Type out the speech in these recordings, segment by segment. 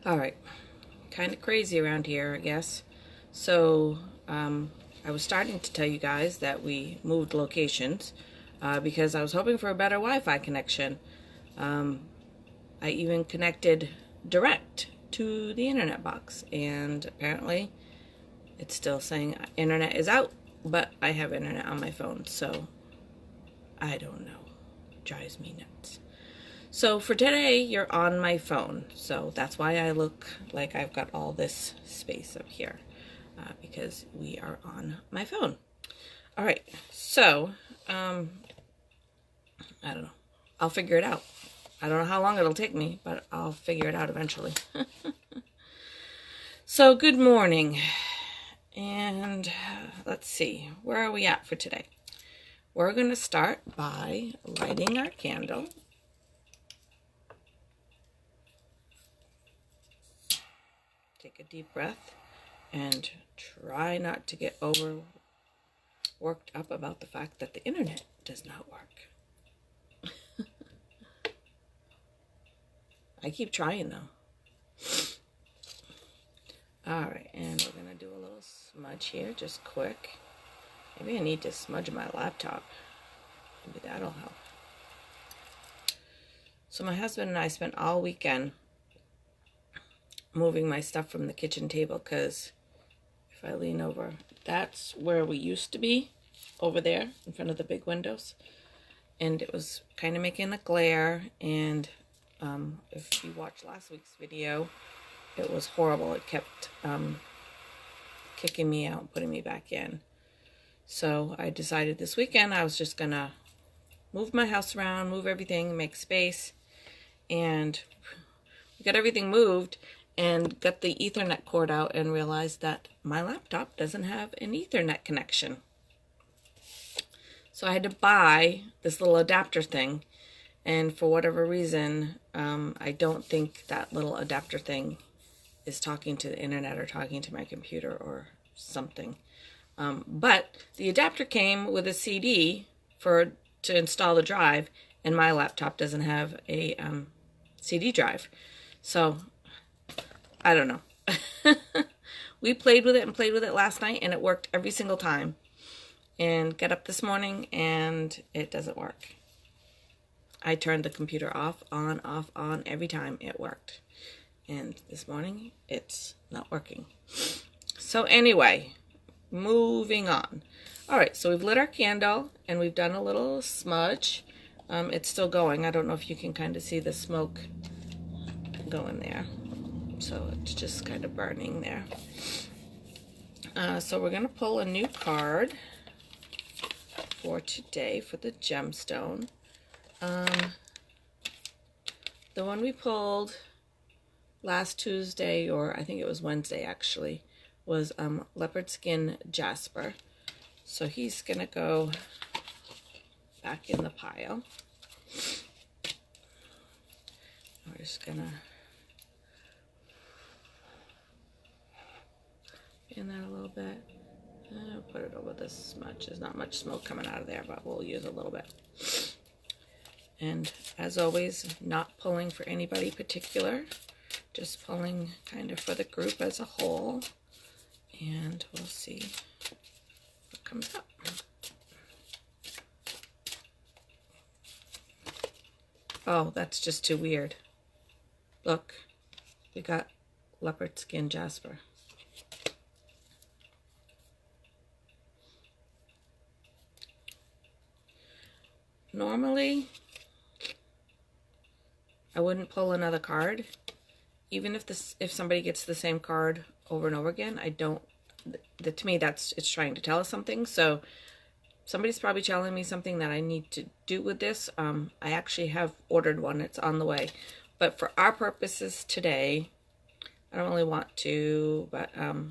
All right, kind of crazy around here, I guess. So, I was starting to tell you guys that we moved locations because I was hoping for a better Wi-Fi connection. I even connected direct to the internet box, and apparently it's still saying internet is out, but I have internet on my phone, so I don't know. It drives me nuts. So for today, you're on my phone. So that's why I look like I've got all this space up here because we are on my phone. All right. So, I don't know. I'll figure it out. I don't know how long it'll take me, but I'll figure it out eventually. So good morning. And let's see. Where are we at for today? We're going to start by lighting our candle. Take a deep breath and try not to get worked up about the fact that the internet does not work. I keep trying though. Alright, and we're going to do a little smudge here, just quick. Maybe I need to smudge my laptop. Maybe that'll help. So my husband and I spent all weekend moving my stuff from the kitchen table because if I lean over, that's where we used to be, over there in front of the big windows, and it was kind of making a glare, and if you watched last week's video, it was horrible. It kept kicking me out and putting me back in. So I decided this weekend I was just gonna move my house around, move everything, make space, and we got everything moved and got the Ethernet cord out and realized that my laptop doesn't have an Ethernet connection. So I had to buy this little adapter thing, and for whatever reason, I don't think that little adapter thing is talking to the internet or talking to my computer or something. But the adapter came with a CD to install the drive, and my laptop doesn't have a CD drive. So I don't know. We played with it last night, and it worked every single time. And got up this morning, and it doesn't work. I turned the computer off, on every time it worked. And this morning, it's not working. So anyway, moving on. All right, so we've lit our candle, and we've done a little smudge. It's still going. I don't know if you can kind of see the smoke going there. So it's just kind of burning there. So we're going to pull a new card for today for the gemstone. The one we pulled last Tuesday, or I think it was Wednesday actually, was leopard skin jasper. So he's going to go back in the pile. We're just going to in that a little bit. I'll put it over this smudge. There's not much smoke coming out of there, but we'll use a little bit. And as always, not pulling for anybody particular, just pulling kind of for the group as a whole. And we'll see what comes up. Oh, that's just too weird. Look, we got leopard skin jasper. Normally, I wouldn't pull another card, even if somebody gets the same card over and over again. I don't. To me, it's trying to tell us something. So somebody's probably telling me something that I need to do with this. I actually have ordered one. It's on the way. But for our purposes today, I don't really want to. But as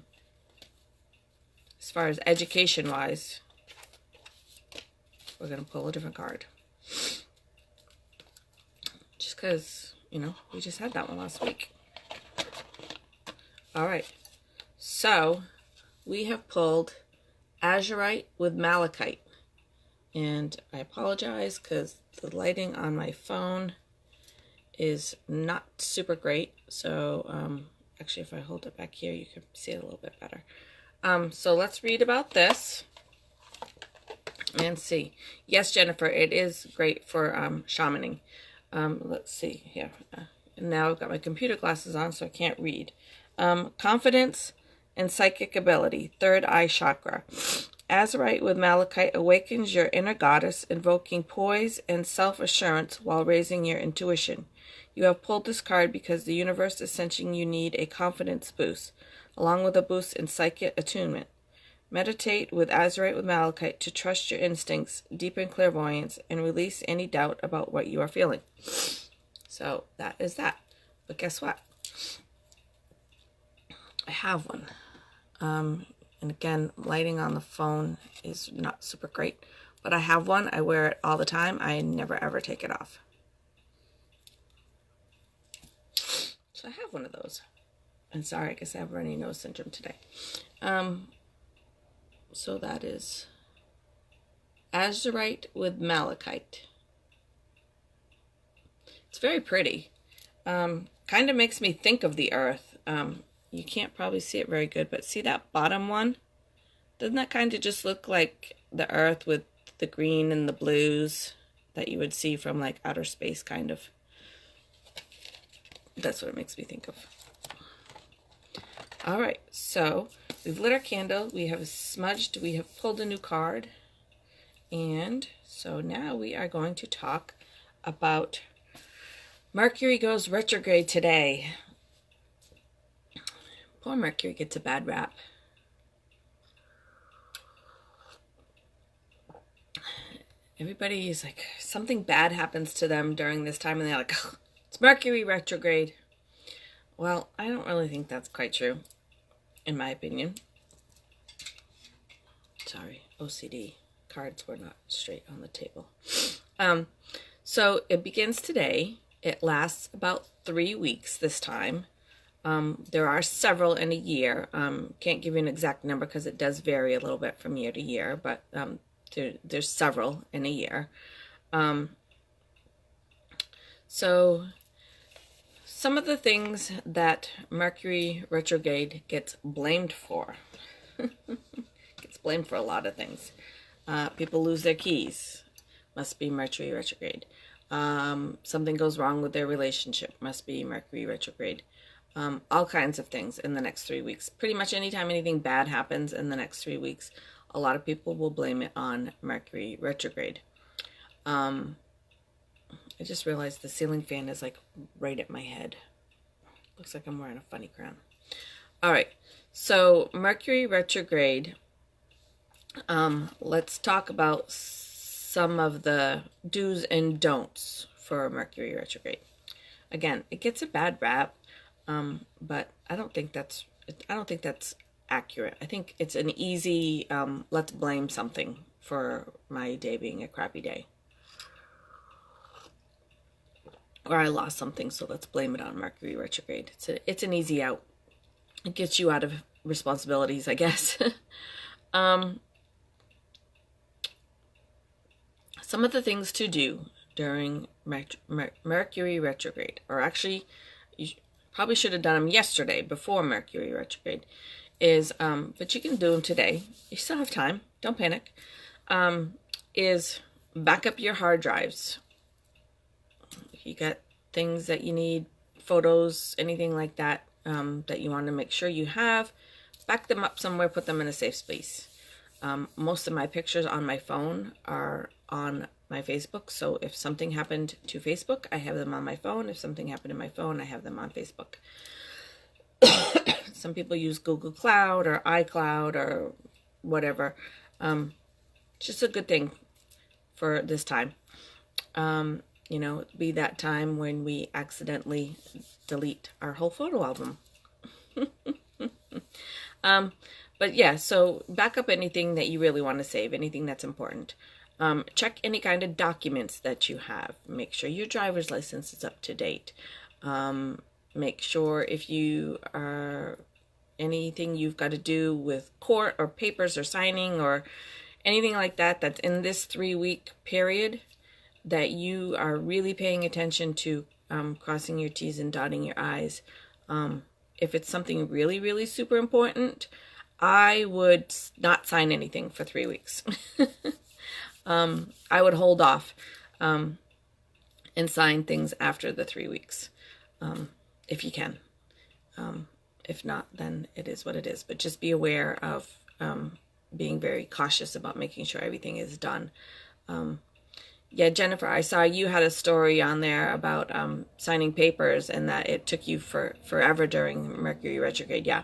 far as education-wise, we're going to pull a different card. Just because, we just had that one last week. All right. So, we have pulled azurite with malachite. And I apologize because the lighting on my phone is not super great. So actually, if I hold it back here, you can see it a little bit better. So let's read about this and see. Yes, Jennifer, it is great for shamaning. Let's see here. Now I've got my computer glasses on, so I can't read. Confidence and psychic ability, third eye chakra. Azurite with malachite awakens your inner goddess, invoking poise and self-assurance while raising your intuition. You have pulled this card because the universe is sensing you need a confidence boost, along with a boost in psychic attunement. Meditate with Azurite with malachite to trust your instincts, deepen clairvoyance, and release any doubt about what you are feeling. So that is that. But guess what? I have one. And again, lighting on the phone is not super great. But I have one. I wear it all the time. I never ever take it off. So I have one of those. And sorry, I guess I have runny nose syndrome today. So that is Azurite with malachite. It's very pretty. Kind of makes me think of the earth. You can't probably see it very good, but see that bottom one? Doesn't that kind of just look like the earth with the green and the blues that you would see from like outer space, kind of? That's what it makes me think of. All right, so we've lit our candle, we have smudged, we have pulled a new card, and so now we are going to talk about Mercury goes retrograde today. Poor Mercury gets a bad rap. Everybody is like, something bad happens to them during this time, and they're like, oh, it's Mercury retrograde. Well, I don't really think that's quite true, in my opinion. Sorry, OCD. Cards were not straight on the table. So it begins today. It lasts about 3 weeks this time. There are several in a year. Can't give you an exact number because it does vary a little bit from year to year, but there's several in a year. So some of the things that Mercury retrograde gets blamed for. Gets blamed for a lot of things. People lose their keys. Must be Mercury retrograde. Something goes wrong with their relationship. Must be Mercury retrograde. All kinds of things in the next 3 weeks. Pretty much anytime anything bad happens in the next 3 weeks, a lot of people will blame it on Mercury retrograde. I just realized the ceiling fan is like right at my head. Looks like I'm wearing a funny crown. All right, so Mercury retrograde. Let's talk about some of the do's and don'ts for Mercury retrograde. Again, it gets a bad rap. But I don't think that's accurate. I think it's an easy, let's blame something for my day being a crappy day. Or I lost something, so let's blame it on Mercury retrograde. It's an easy out. It gets you out of responsibilities, I guess. Some of the things to do during Mercury retrograde, or actually, probably should have done them yesterday before Mercury retrograde, is, but you can do them today. You still have time. Don't panic. Is back up your hard drives. If you got things that you need, photos, anything like that, that you want to make sure you have, back them up somewhere, put them in a safe space. Most of my pictures on my phone are on my Facebook, so if something happened to Facebook, I have them on my phone. If something happened to my phone, I have them on Facebook. Some people use Google Cloud or iCloud or whatever. Just a good thing for this time. You know, be that time when we accidentally delete our whole photo album. But yeah, so back up anything that you really want to save, anything that's important. Check any kind of documents that you have. Make sure your driver's license is up to date. Make sure if you are anything you've got to do with court or papers or signing or anything like that that's in this 3 week period, that you are really paying attention to crossing your T's and dotting your I's. If it's something really, really super important, I would not sign anything for 3 weeks. I would hold off and sign things after the 3 weeks, if you can. If not, then it is what it is. But just be aware of being very cautious about making sure everything is done. Yeah, Jennifer, I saw you had a story on there about signing papers and that it took you forever during Mercury retrograde. Yeah.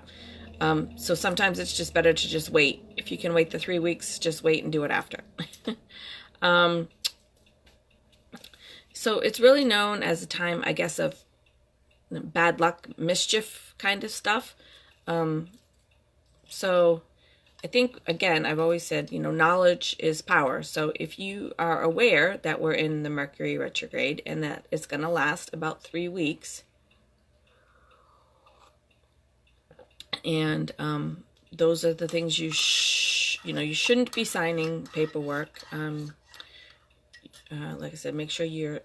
So sometimes it's just better to just wait. If you can wait the 3 weeks, just wait and do it after. So it's really known as a time, I guess, of bad luck, mischief kind of stuff. So I think, again, I've always said, knowledge is power. So if you are aware that we're in the Mercury retrograde and that it's going to last about 3 weeks, and those are the things you shouldn't be signing paperwork. Like I said, make sure your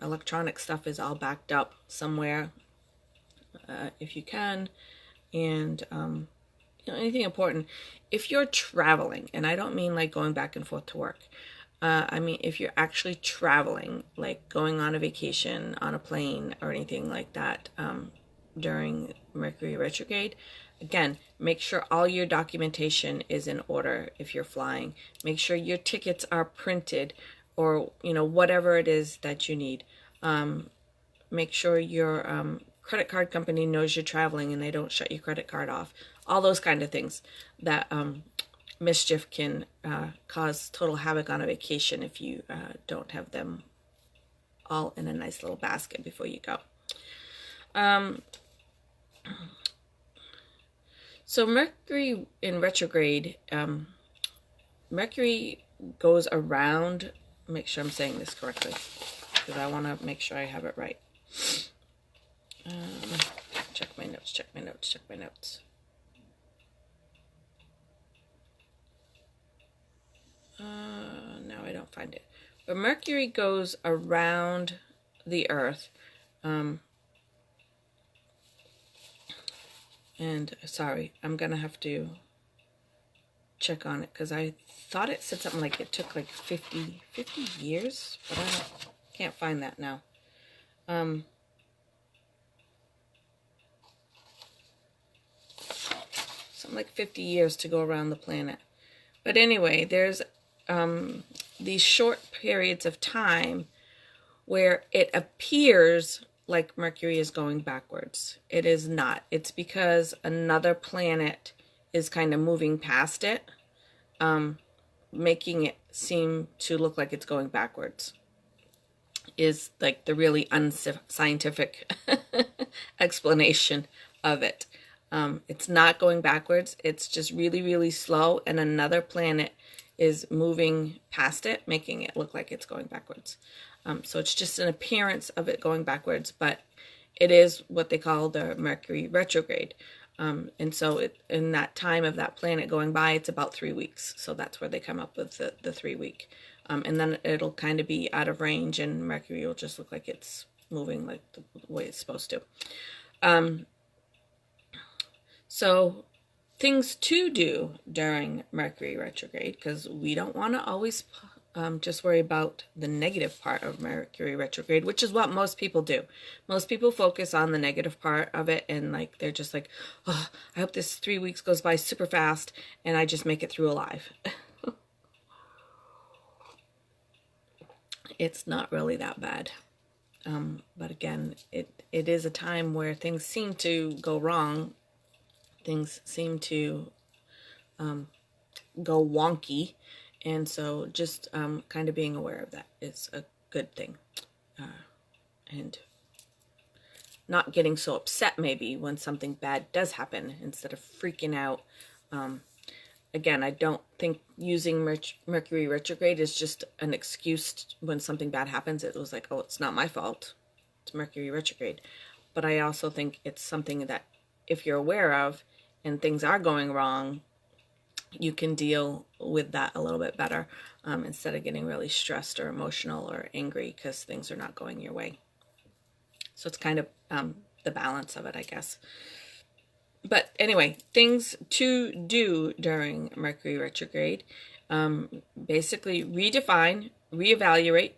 electronic stuff is all backed up somewhere, if you can, and anything important. If you're traveling, and I don't mean like going back and forth to work, I mean if you're actually traveling, like going on a vacation on a plane or anything like that during Mercury retrograde, again, make sure all your documentation is in order. If you're flying, make sure your tickets are printed, or whatever it is that you need. Make sure your credit card company knows you're traveling and they don't shut your credit card off. All those kind of things that mischief can cause total havoc on a vacation if you don't have them all in a nice little basket before you go. So Mercury in retrograde, Mercury goes around, make sure I'm saying this correctly, because I want to make sure I have it right. Check my notes. No, I don't find it. But Mercury goes around the Earth. And sorry, I'm going to have to check on it, because I thought it said something like it took like 50 years, but I can't find that now. Something like 50 years to go around the planet. But anyway, there's these short periods of time where it appears like Mercury is going backwards. It is not. It's because another planet is kind of moving past it, making it seem to look like it's going backwards. Is like the really unscientific explanation of it. It's not going backwards. It's just really, really slow, and another planet is moving past it, making it look like it's going backwards. So it's just an appearance of it going backwards, but it is what they call the Mercury retrograde. And so in that time of that planet going by, it's about 3 weeks. So that's where they come up with the 3 week. And then it'll kind of be out of range, and Mercury will just look like it's moving like the way it's supposed to. So things to do during Mercury retrograde, because we don't want to always just worry about the negative part of Mercury retrograde, which is what most people do. Most people focus on the negative part of it, and like they're just like, oh, I hope this 3 weeks goes by super fast and I just make it through alive. It's not really that bad. But again, it is a time where things seem to go wrong. Things seem to go wonky. And so just kind of being aware of that is a good thing. And not getting so upset maybe when something bad does happen, instead of freaking out. Again, I don't think using Mercury retrograde is just an excuse when something bad happens. It was like, oh, it's not my fault. It's Mercury retrograde. But I also think it's something that if you're aware of and things are going wrong, you can deal with that a little bit better instead of getting really stressed or emotional or angry because things are not going your way. So it's kind of the balance of it, I guess. But anyway, things to do during Mercury retrograde. Basically redefine, reevaluate,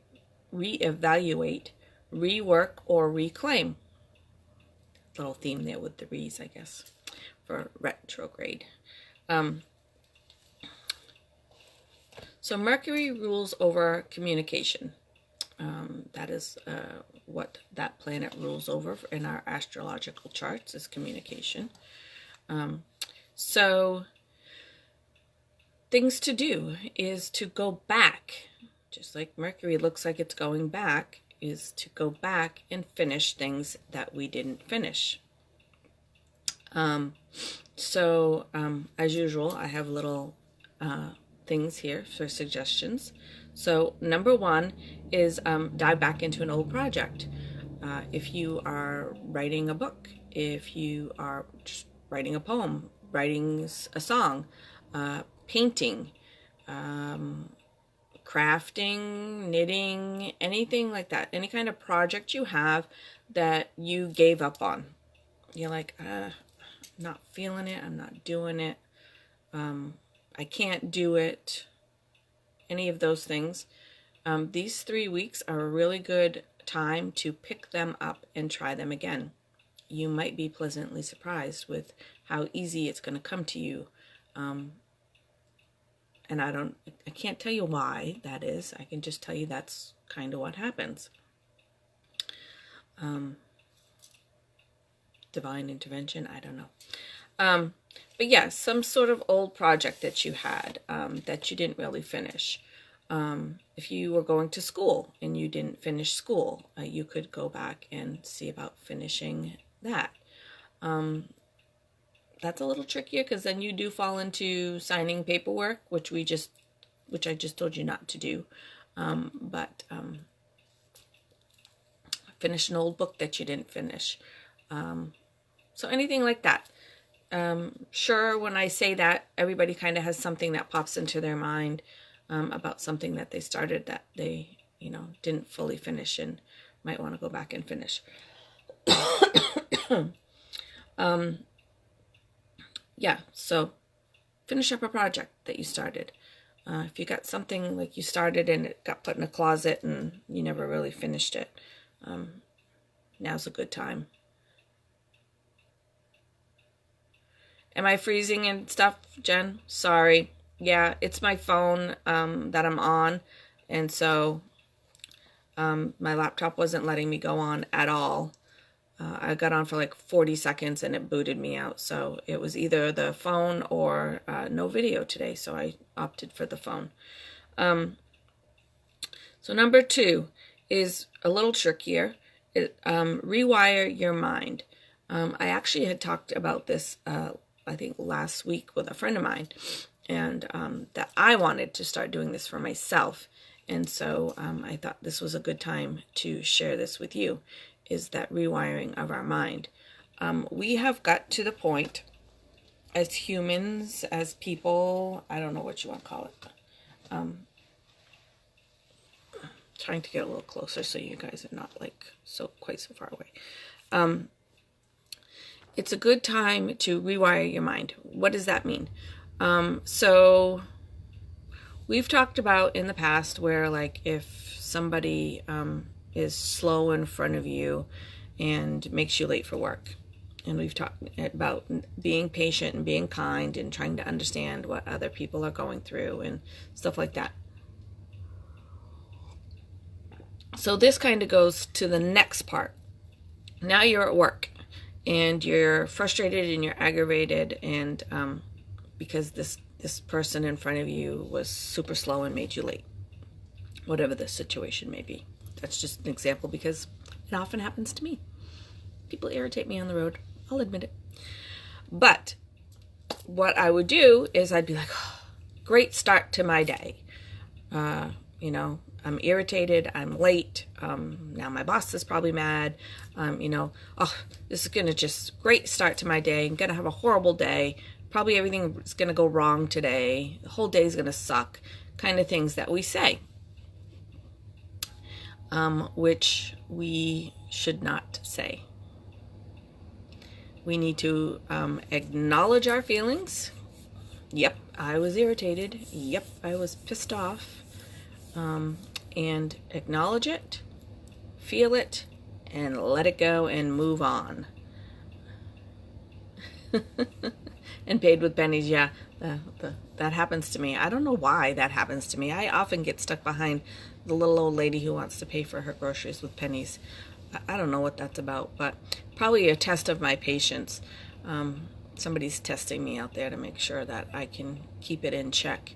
rework, or reclaim. Little theme there with the re's, I guess, for retrograde. So Mercury rules over communication. That is what that planet rules over in our astrological charts, is communication. So things to do is to go back, just like Mercury looks like it's going back, is to go back and finish things that we didn't finish. As usual, I have little things here for suggestions. So number one is dive back into an old project. If you are writing a book, if you are just writing a poem, writing a song, painting, crafting, knitting, anything like that, any kind of project you have that you gave up on. You're like, I'm not feeling it, I'm not doing it, I can't do it, any of those things. These 3 weeks are a really good time to pick them up and try them again. You might be pleasantly surprised with how easy it's going to come to you. And I can't tell you why that is. I can just tell you that's kind of what happens. Divine intervention, I don't know. But yeah, some sort of old project that you had that you didn't really finish. If you were going to school and you didn't finish school, you could go back and see about finishing that. That's a little trickier because then you do fall into signing paperwork, which I just told you not to do. But finish an old book that you didn't finish. So anything like that. Sure, when I say that, everybody kind of has something that pops into their mind about something that they started that they, didn't fully finish and might want to go back and finish. Yeah, so finish up a project that you started. If you got something like you started and it got put in a closet and you never really finished it, now's a good time. Am I freezing and stuff, Jen? Sorry. Yeah, it's my phone that I'm on, and so my laptop wasn't letting me go on at all. I got on for like 40 seconds and it booted me out. So it was either the phone or no video today. So I opted for the phone. So number 2 is a little trickier. Rewire your mind. I actually had talked about this, I think last week with a friend of mine, and that I wanted to start doing this for myself. And so I thought this was a good time to share this with you. Is that rewiring of our mind. We have got to the point as humans, as people, I don't know what you want to call it. Trying to get a little closer so you guys are not like quite so far away. It's a good time to rewire your mind. What does that mean? So we've talked about in the past where like if somebody is slow in front of you and makes you late for work. And we've talked about being patient and being kind and trying to understand what other people are going through and stuff like that. So this kind of goes to the next part. Now you're at work and you're frustrated and you're aggravated and because this person in front of you was super slow and made you late. Whatever the situation may be. That's just an example because it often happens to me. People irritate me on the road. I'll admit it. But what I would do is I'd be like, oh, great start to my day. I'm irritated. I'm late. Now my boss is probably mad. Oh, this is going to just great start to my day. I'm going to have a horrible day. Probably everything is going to go wrong today. The whole day is going to suck. Kind of things that we say. which we should not say. We need to acknowledge our feelings. Yep, I was irritated. Yep, I was pissed off. And acknowledge it, feel it, and let it go and move on. And paid with pennies, yeah, that happens to me. I don't know why that happens to me. I often get stuck behind the little old lady who wants to pay for her groceries with pennies. I don't know what that's about, but probably a test of my patience. Somebody's testing me out there to make sure that I can keep it in check.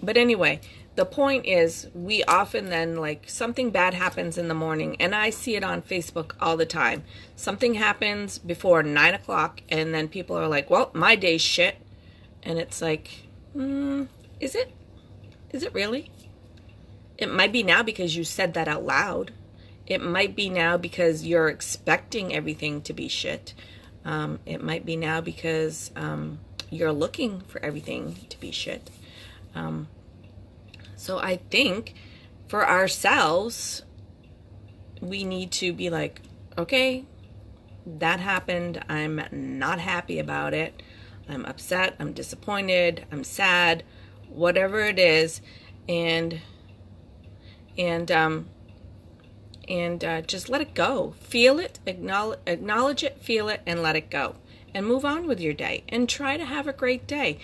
But anyway, the point is, we often then, like, something bad happens in the morning, and I see it on Facebook all the time. Something happens before 9 o'clock, and then people are like, well, my day's shit. And it's like, is it? Is it really? It might be now because you said that out loud. It might be now because you're expecting everything to be shit. It might be now because you're looking for everything to be shit. So I think for ourselves, we need to be like, okay, that happened. I'm not happy about it. I'm upset. I'm disappointed. I'm sad. Whatever it is, and just let it go. Feel it, acknowledge it, feel it, and let it go. And move on with your day. And try to have a great day.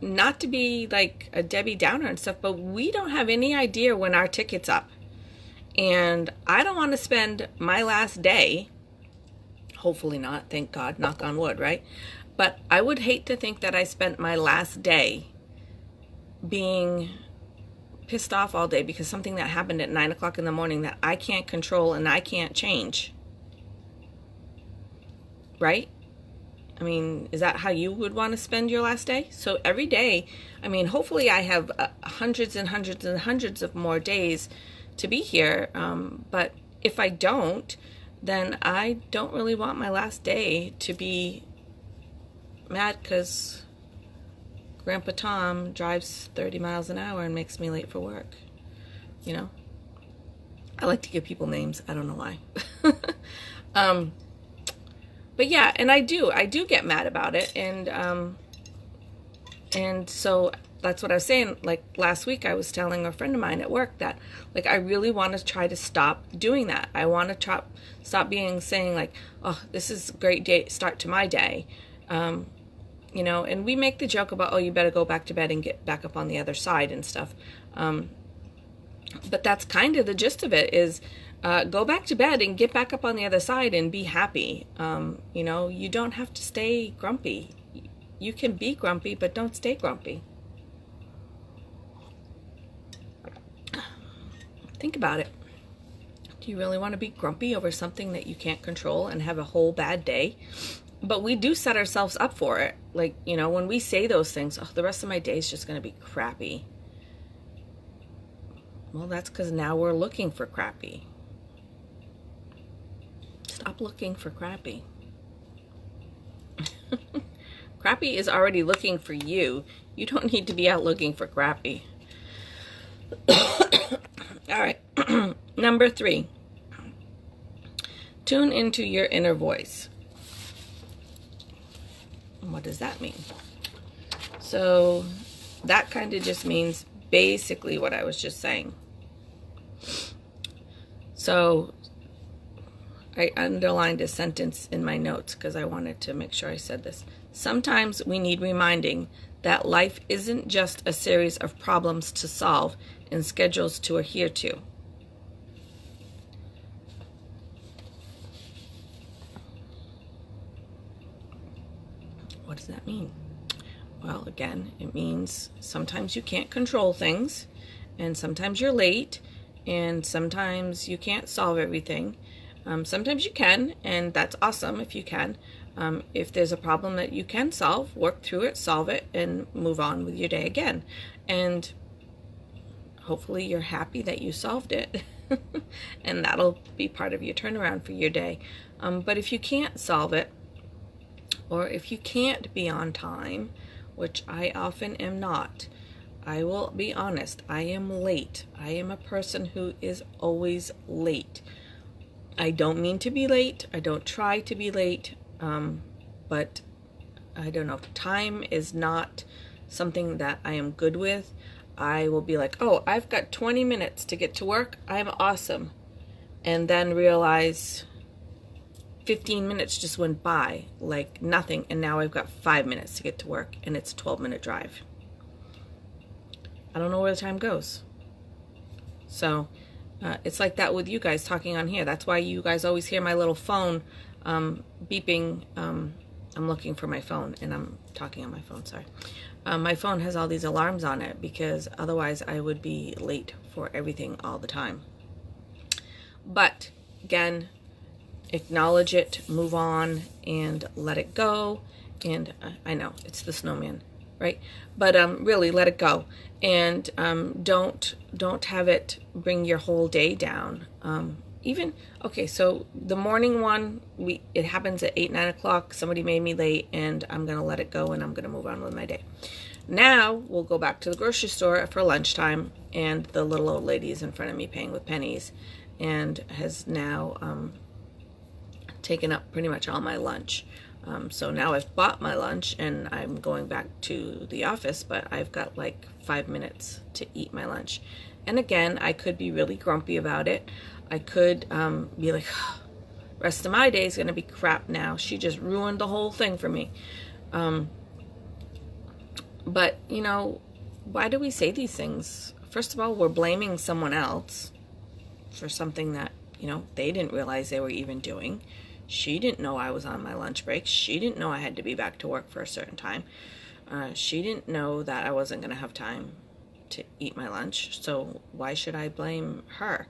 Not to be like a Debbie Downer and stuff, but we don't have any idea when our ticket's up. And I don't want to spend my last day, hopefully not, thank God, knock on wood, right? But I would hate to think that I spent my last day being pissed off all day because something that happened at 9 o'clock in the morning that I can't control and I can't change. Right? I mean, is that how you would want to spend your last day? So every day, I mean, hopefully I have hundreds and hundreds and hundreds of more days to be here. But if I don't, then I don't really want my last day to be mad because Grandpa Tom drives 30 miles an hour and makes me late for work. You know? I like to give people names. I don't know why. But yeah, and I do get mad about it, and so that's what I was saying. Like last week, I was telling a friend of mine at work that, like, I really want to try to stop doing that. I want to stop saying like, oh, this is a great day start to my day, you know. And we make the joke about, oh, you better go back to bed and get back up on the other side and stuff. But that's kind of the gist of it is. Go back to bed and get back up on the other side and be happy. You know, you don't have to stay grumpy. You can be grumpy, but don't stay grumpy. Think about it. Do you really want to be grumpy over something that you can't control and have a whole bad day? But we do set ourselves up for it. Like, you know, when we say those things, oh, the rest of my day is just going to be crappy. Well, that's because now we're looking for crappy. Stop looking for crappy. Crappy is already looking for you. You don't need to be out looking for crappy. All right. Number 3. Tune into your inner voice. What does that mean? So that kind of just means basically what I was just saying. So I underlined a sentence in my notes because I wanted to make sure I said this. Sometimes we need reminding that life isn't just a series of problems to solve and schedules to adhere to. What does that mean? Well, again, it means sometimes you can't control things, and sometimes you're late, and sometimes you can't solve everything. Sometimes you can, and that's awesome if you can. If there's a problem that you can solve, work through it, solve it, and move on with your day again. And hopefully you're happy that you solved it. And that'll be part of your turnaround for your day. But if you can't solve it, or if you can't be on time, which I often am not, I will be honest, I am late. I am a person who is always late. I don't mean to be late. I don't try to be late. But I don't know. Time is not something that I am good with. I will be like, oh, I've got 20 minutes to get to work. I'm awesome. And then realize 15 minutes just went by like nothing. And now I've got 5 minutes to get to work. And it's a 12-minute drive. I don't know where the time goes. So it's like that with you guys talking on here. That's why you guys always hear my little phone beeping. I'm looking for my phone and I'm talking on my phone, sorry. My phone has all these alarms on it because otherwise I would be late for everything all the time. But again, acknowledge it, move on, and let it go. And I know it's the snowman, right? But really let it go. And don't have it bring your whole day down. Even, okay, so the morning one, it happens at 8, 9 o'clock. Somebody made me late, and I'm going to let it go, and I'm going to move on with my day. Now, we'll go back to the grocery store for lunchtime, and the little old lady is in front of me paying with pennies, and has now taken up pretty much all my lunch. So now I've bought my lunch, and I'm going back to the office, but I've got like 5 minutes to eat my lunch. And again, I could be really grumpy about it. I could be like, rest of my day is going to be crap now. She just ruined the whole thing for me. But, you know, why do we say these things? First of all, we're blaming someone else for something that, you know, they didn't realize they were even doing. She didn't know I was on my lunch break. She didn't know I had to be back to work for a certain time. She didn't know that I wasn't going to have time to eat my lunch. So why should I blame her?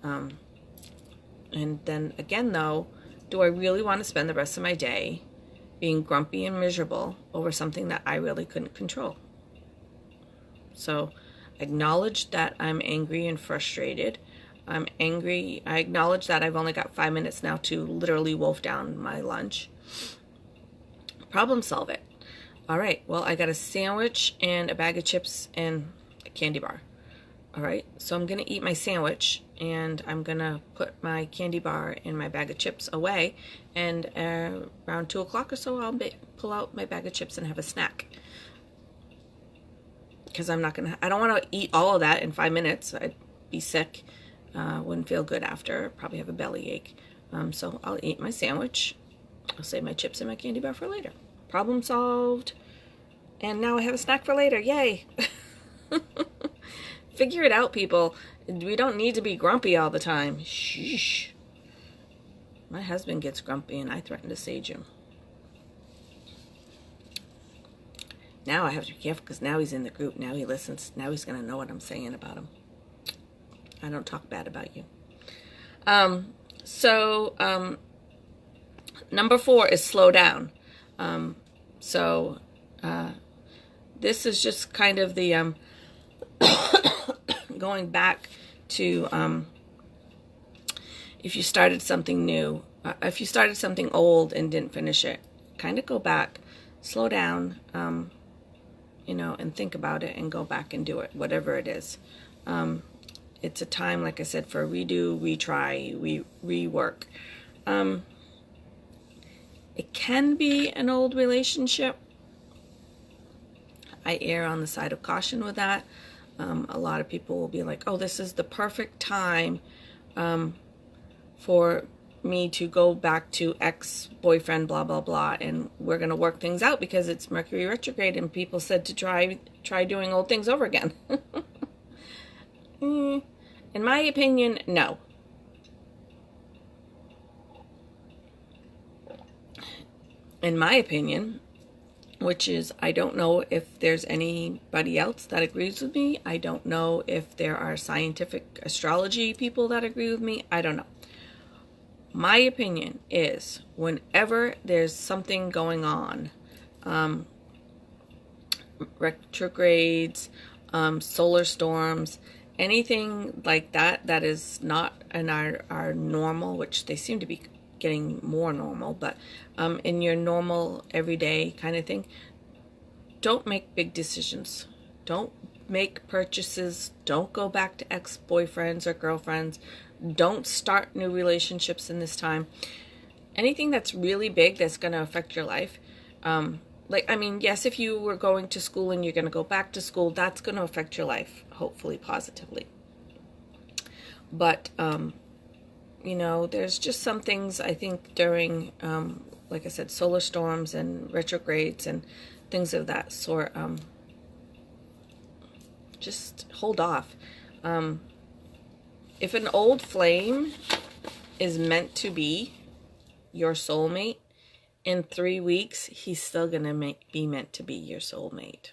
And then again, though, do I really want to spend the rest of my day being grumpy and miserable over something that I really couldn't control? So acknowledge that I'm angry and frustrated. I'm angry. I acknowledge that I've only got 5 minutes now to literally wolf down my lunch. Problem solve it. All right, well, I got a sandwich and a bag of chips and a candy bar. All right, so I'm going to eat my sandwich, and I'm going to put my candy bar and my bag of chips away, and around 2 o'clock or so, I'll pull out my bag of chips and have a snack. Because I don't want to eat all of that in 5 minutes. I'd be sick. Wouldn't feel good after. Probably have a bellyache. So I'll eat my sandwich. I'll save my chips and my candy bar for later. Problem solved. And now I have a snack for later. Yay! Figure it out, people. We don't need to be grumpy all the time. Sheesh. My husband gets grumpy and I threaten to sage him. Now I have to be careful because now he's in the group. Now he listens. Now he's going to know what I'm saying about him. I don't talk bad about you. Number 4 is slow down. This is just kind of the going back to if you started something new, if you started something old and didn't finish it, kind of go back, slow down, you know, and think about it and go back and do it, whatever it is. It's a time, like I said, for redo, retry, rework. It can be an old relationship. I err on the side of caution with that. A lot of people will be like, oh, this is the perfect time for me to go back to ex-boyfriend, blah, blah, blah, and we're going to work things out because it's Mercury retrograde and people said to try doing old things over again. In my opinion, no. In my opinion, which is, I don't know if there's anybody else that agrees with me. I don't know if there are scientific astrology people that agree with me. I don't know. My opinion is whenever there's something going on, retrogrades, solar storms, anything like that that is not in our normal, which they seem to be getting more normal, but in your normal everyday kind of thing, don't make big decisions. Don't make purchases. Don't go back to ex-boyfriends or girlfriends. Don't start new relationships in this time. Anything that's really big that's going to affect your life. Yes, if you were going to school and you're going to go back to school, that's going to affect your life, hopefully positively. But, there's just some things I think during, like I said, solar storms and retrogrades and things of that sort. Just hold off. If an old flame is meant to be your soulmate, in 3 weeks, he's still going to be meant to be your soulmate.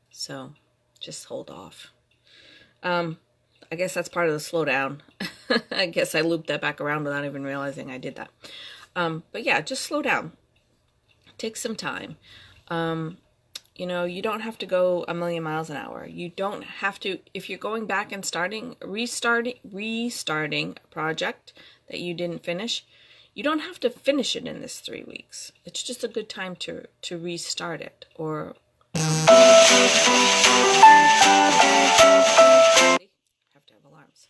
So, just hold off. I guess that's part of the slowdown. I guess I looped that back around without even realizing I did that. But yeah, just slow down. Take some time. You don't have to go a million miles an hour. You don't have to, if you're going back and restarting a project that you didn't finish, you don't have to finish it in this 3 weeks. It's just a good time to restart it. Or have to have alarms.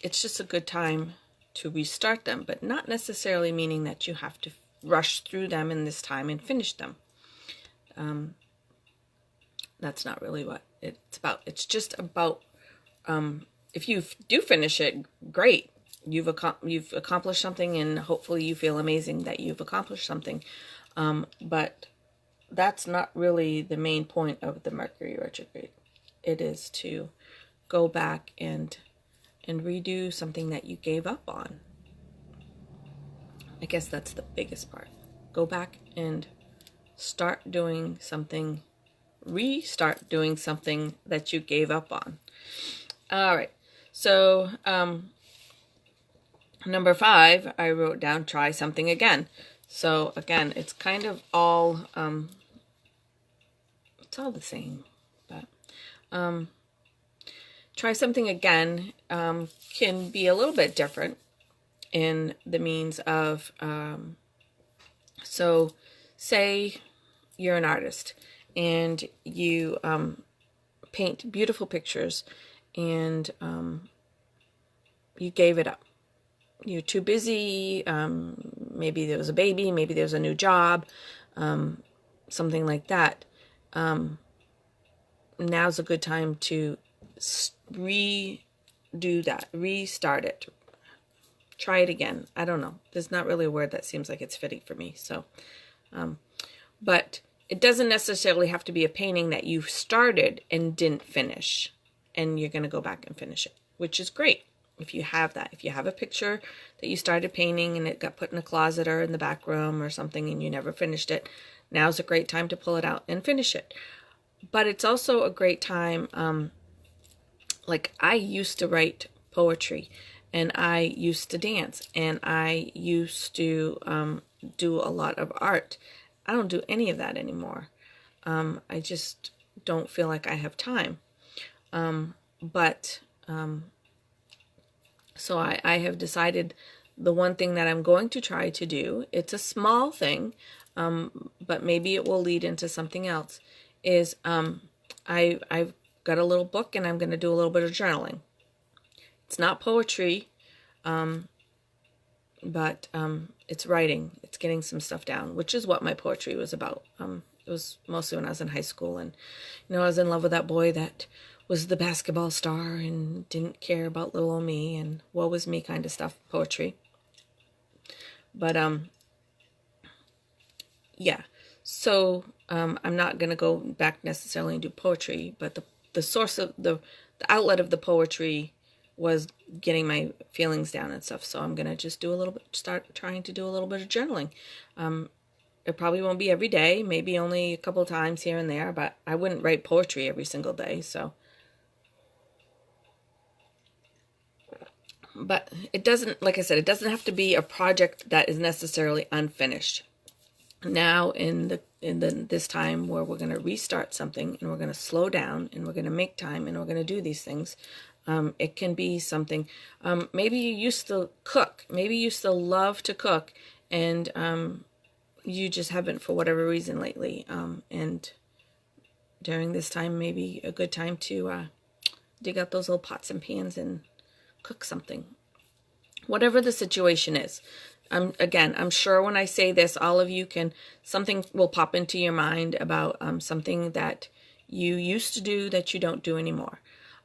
It's just a good time to restart them, but not necessarily meaning that you have to rush through them in this time and finish them. That's not really what it's about. It's just about, if you do finish it, great. You've accomplished something, and hopefully you feel amazing that you've accomplished something. But that's not really the main point of the Mercury retrograde. It is to go back and redo something that you gave up on. I guess that's the biggest part. Go back and restart doing something that you gave up on. All right. So, number 5, I wrote down, try something again. So again, it's kind of all, it's all the same, but, try something again, can be a little bit different in the means of, so say you're an artist and you paint beautiful pictures, and you gave it up. You're too busy. Maybe there was a baby, maybe there was a new job, something like that. Now's a good time to redo that, restart it, try it again. I don't know. There's not really a word that seems like it's fitting for me. So, but it doesn't necessarily have to be a painting that you started and didn't finish, and you're going to go back and finish it, which is great. If you have that, if you have a picture that you started painting and it got put in a closet or in the back room or something and you never finished it, now's a great time to pull it out and finish it. But it's also a great time, like I used to write poetry, and I used to dance, and I used to do a lot of art. I don't do any of that anymore. I just don't feel like I have time. So I have decided the one thing that I'm going to try to do, it's a small thing, but maybe it will lead into something else, is I've got a little book, and I'm going to do a little bit of journaling. It's not poetry, but it's writing. It's getting some stuff down, which is what my poetry was about. It was mostly when I was in high school, and I was in love with that boy that was the basketball star and didn't care about little old me and woe was me kind of stuff, poetry. But yeah, so I'm not going to go back necessarily and do poetry, but the source of the outlet of the poetry was getting my feelings down and stuff. So I'm going to just start trying to do a little bit of journaling. It probably won't be every day, maybe only a couple of times here and there, but I wouldn't write poetry every single day. So, but it doesn't, like I said, it doesn't have to be a project that is necessarily unfinished. Now in this time where we're going to restart something, and we're going to slow down, and we're going to make time, and we're going to do these things. It can be something, maybe you used to cook, maybe you used to love to cook, and you just haven't for whatever reason lately, and during this time, maybe a good time to dig out those little pots and pans and cook something. Whatever the situation is. Again, I'm sure when I say this, all of you something will pop into your mind about something that you used to do that you don't do anymore.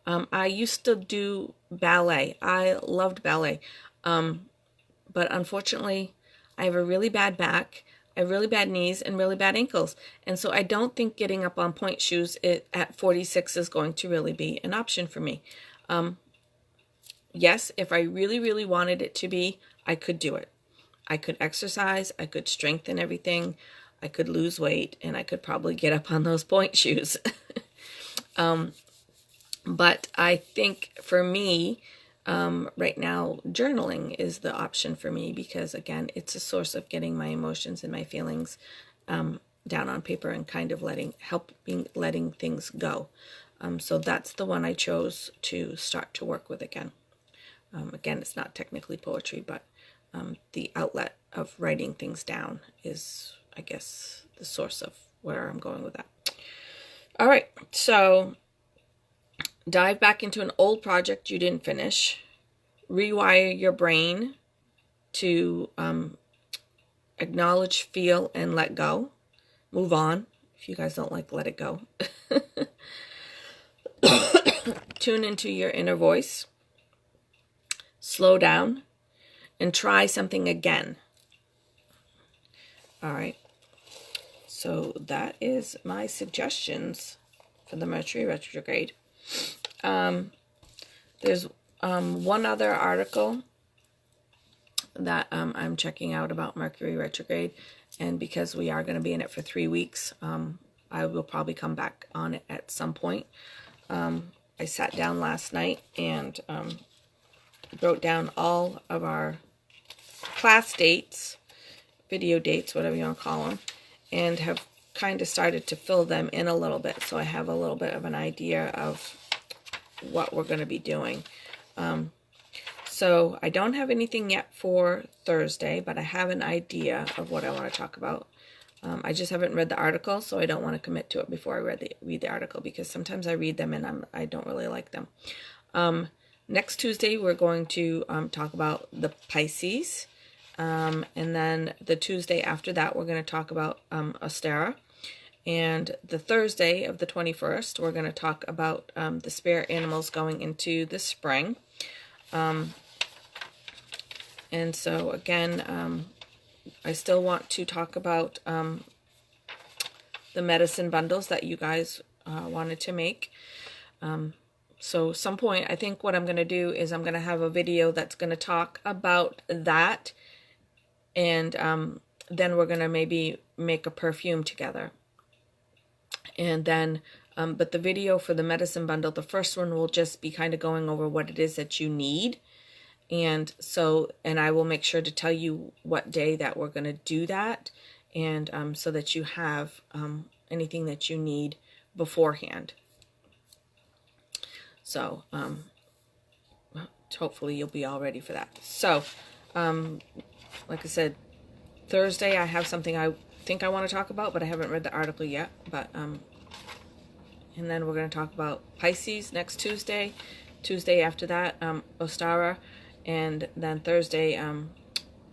I used to do ballet. I loved ballet. But unfortunately, I have a really bad back, I have really bad knees, and really bad ankles. And so I don't think getting up on point shoes at 46 is going to really be an option for me. Yes, if I really, really wanted it to be, I could do it. I could exercise, I could strengthen everything, I could lose weight, and I could probably get up on those point shoes. But I think for me, right now, journaling is the option for me because, again, it's a source of getting my emotions and my feelings down on paper and kind of letting things go. So that's the one I chose to start to work with again. Again, it's not technically poetry, but the outlet of writing things down is, I guess, the source of where I'm going with that. All right, so dive back into an old project you didn't finish. Rewire your brain to acknowledge, feel, and let go. Move on. If you guys don't like let it go. Tune into your inner voice. Slow down and try something again. All right. So that is my suggestions for the Mercury retrograde. There's one other article that I'm checking out about Mercury retrograde, and because we are going to be in it for 3 weeks, I will probably come back on it at some point. I sat down last night and wrote down all of our class dates, video dates, whatever you want to call them, and have kind of started to fill them in a little bit, so I have a little bit of an idea of what we're going to be doing. So I don't have anything yet for Thursday, but I have an idea of what I want to talk about. I just haven't read the article, so I don't want to commit to it before I read the article, because sometimes I read them and I don't really like them. Next Tuesday, we're going to talk about the Pisces. And then the Tuesday after that, we're going to talk about Ostara. And the Thursday of the 21st, we're going to talk about the spirit animals going into the spring. And so, again, I still want to talk about the medicine bundles that you guys wanted to make. So some point, I think what I'm going to do is I'm going to have a video that's going to talk about that. And then we're going to maybe make a perfume together. And then, but the video for the medicine bundle, the first one will just be kind of going over what it is that you need. And so, and I will make sure to tell you what day that we're going to do that. And so that you have anything that you need beforehand. So, hopefully you'll be all ready for that. So, like I said, Thursday I have something I think I want to talk about, but I haven't read the article yet. But and then we're going to talk about Pisces next Tuesday. Tuesday after that, Ostara, and then Thursday,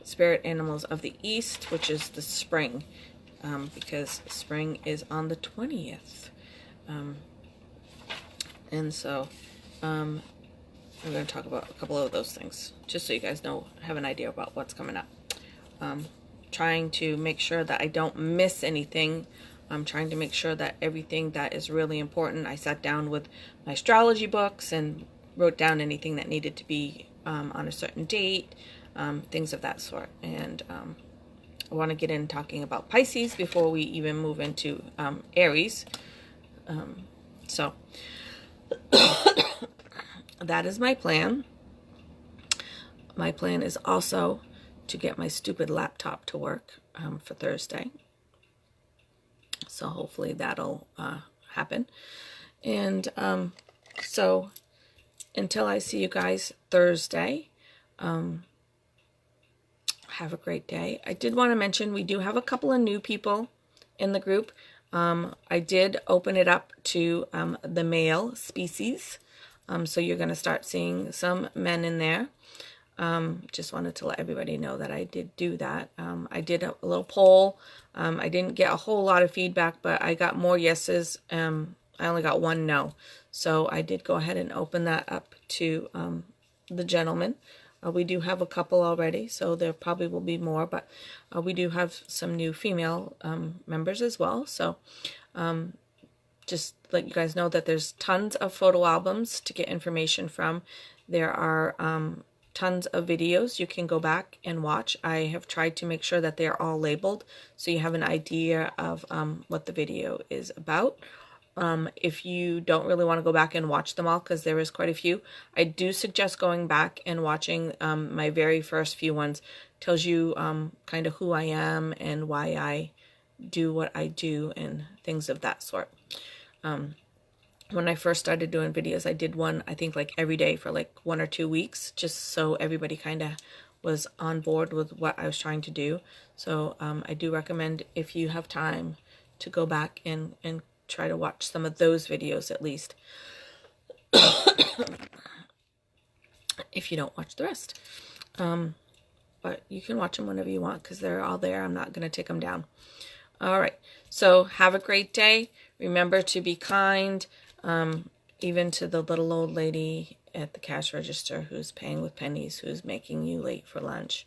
Spirit Animals of the East, which is the spring, because spring is on the 20th. And so we're going to talk about a couple of those things, just so you guys know, have an idea about what's coming up. Trying to make sure that I don't miss anything. I'm trying to make sure that everything that is really important, I sat down with my astrology books and wrote down anything that needed to be on a certain date, things of that sort. And I want to get in talking about Pisces before we even move into Aries. So that is my plan. My plan is also to get my stupid laptop to work for Thursday. So hopefully that'll happen. And so until I see you guys Thursday, have a great day. I did want to mention we do have a couple of new people in the group. I did open it up to the male species. So you're going to start seeing some men in there. Just wanted to let everybody know that I did do that. I did a little poll. I didn't get a whole lot of feedback, but I got more yeses. I only got one no. So I did go ahead and open that up to the gentlemen. We do have a couple already, so there probably will be more, but we do have some new female members as well. So just let you guys know that there's tons of photo albums to get information from. There are tons of videos you can go back and watch. I have tried to make sure that they're all labeled so you have an idea of what the video is about. If you don't really want to go back and watch them all, because there is quite a few, I do suggest going back and watching my very first few ones. Tells you kind of who I am and why I do what I do and things of that sort. When I first started doing videos, I did one, I think, like every day for like 1 or 2 weeks, just so everybody kind of was on board with what I was trying to do. So I do recommend, if you have time, to go back and try to watch some of those videos at least. If you don't watch the rest. But you can watch them whenever you want because they're all there. I'm not going to take them down. All right. So have a great day. Remember to be kind, even to the little old lady at the cash register who's paying with pennies, who's making you late for lunch.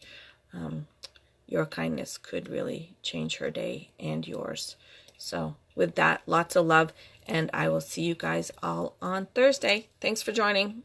Your kindness could really change her day and yours. So with that, lots of love, and I will see you guys all on Thursday. Thanks for joining.